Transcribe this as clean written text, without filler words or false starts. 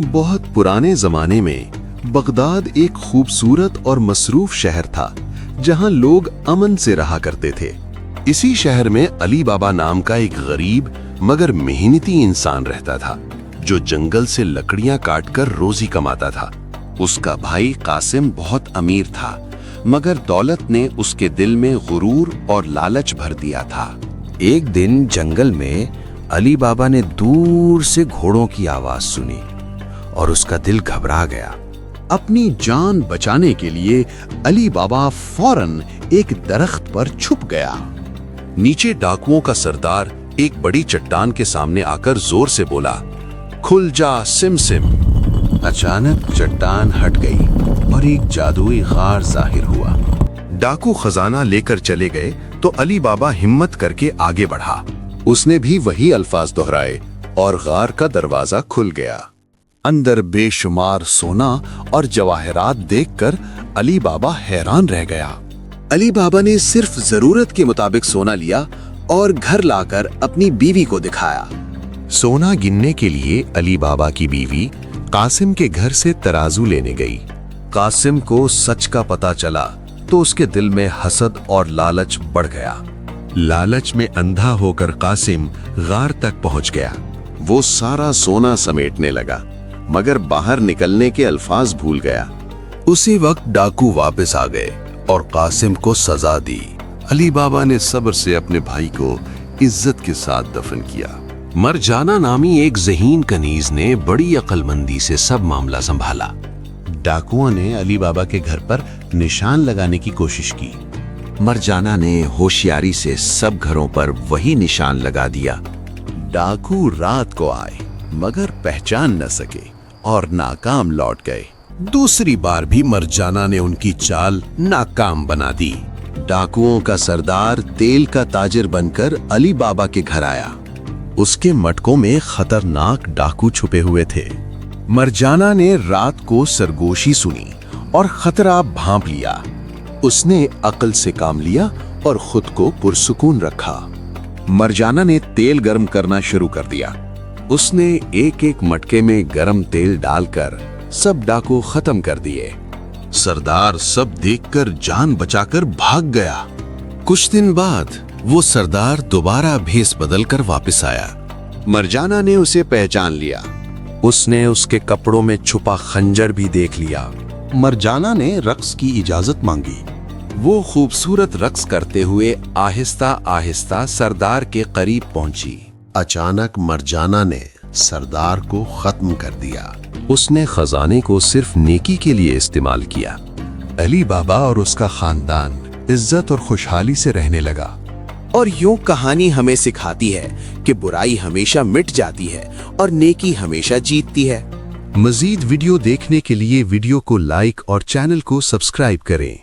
बहुत पुराने जमाने में बगदाद एक खूबसूरत और मसरूफ शहर था जहां लोग अमन से रहा करते थे। इसी शहर में अली बाबा नाम का एक गरीब मगर मेहनती इंसान रहता था जो जंगल से लकड़ियां काटकर रोजी कमाता था। उसका भाई कासिम बहुत अमीर था मगर दौलत ने उसके दिल में गुरूर और लालच भर दिया था। एक दिन जंगल में अली बाबा ने दूर से घोड़ों की आवाज सुनी और उसका दिल घबरा गया। अपनी जान बचाने के लिए अली बाबा फौरन एक दरख्त पर छुप गया। नीचे डाकुओं का सरदार एक बड़ी चट्टान के सामने आकर जोर से बोला, खुल जा सिम सिम। अचानक चट्टान हट गई और एक जादुई गार जाहिर हुआ। डाकू खजाना लेकर चले गए तो अली बाबा हिम्मत करके आगे बढ़ा। उसने भी वही अल्फाज दोहराए और गार का दरवाजा खुल गया। अंदर बेशुमार सोना और जवाहरात देखकर अली बाबा हैरान रह गया। अली बाबा ने सिर्फ जरूरत के मुताबिक सोना लिया और घर लाकर अपनी बीवी को दिखाया। सोना गिनने के लिए अली बाबा की बीवी कासिम के घर से तराजू लेने गई। कासिम को सच का पता चला तो उसके दिल में हसद और लालच बढ़ गया। लालच में अंधा होकर कासिम गार तक पहुंच गया। वो सारा सोना समेटने लगा मगर बाहर निकलने के अल्फाज भूल गया। उसी वक्त डाकू वापस आ गए और कासिम को सजा दी। अली बाबा ने सब्र से अपने भाई को इज्जत के साथ दफन किया। मरजाना नामी एक ज़हीन कनीज ने बड़ी अक्लमंदी से सब मामला संभाला। डाकुओं ने अली बाबा के घर पर निशान लगाने की कोशिश की। मरजाना ने होशियारी से सब घरों पर वही निशान लगा दिया। डाकू रात को आए मगर पहचान न सके और नाकाम लौट गए। दूसरी बार भी मरजाना ने उनकी चाल नाकाम बना दी। डाकुओं का सरदार तेल का ताजिर बनकर अली बाबा के घर आया। उसके मटकों में खतरनाक डाकू छुपे हुए थे। मरजाना ने रात को सरगोशी सुनी और खतरा भांप लिया। उसने अक्ल से काम लिया और खुद को पुरसुकून रखा। मरजाना ने तेल गर्म करना शुरू कर दिया। उसने एक एक मटके में गरम तेल डालकर सब डाकू खत्म कर दिए। सरदार सब देखकर जान बचाकर भाग गया। कुछ दिन बाद वो सरदार दोबारा भेस बदलकर वापस आया। मरजाना ने उसे पहचान लिया। उसने उसके कपड़ों में छुपा खंजर भी देख लिया। मरजाना ने रक्स की इजाजत मांगी। वो खूबसूरत रक्स करते हुए आहिस्ता आहिस्ता सरदार के करीब पहुंची। अचानक मरजाना ने सरदार को खत्म कर दिया। उसने खजाने को सिर्फ नेकी के लिए इस्तेमाल किया। अली बाबा और उसका खानदान इज्जत और खुशहाली से रहने लगा। और यूं कहानी हमें सिखाती है कि बुराई हमेशा मिट जाती है और नेकी हमेशा जीतती है। मजीद वीडियो देखने के लिए वीडियो को लाइक और चैनल को सब्सक्राइब करें।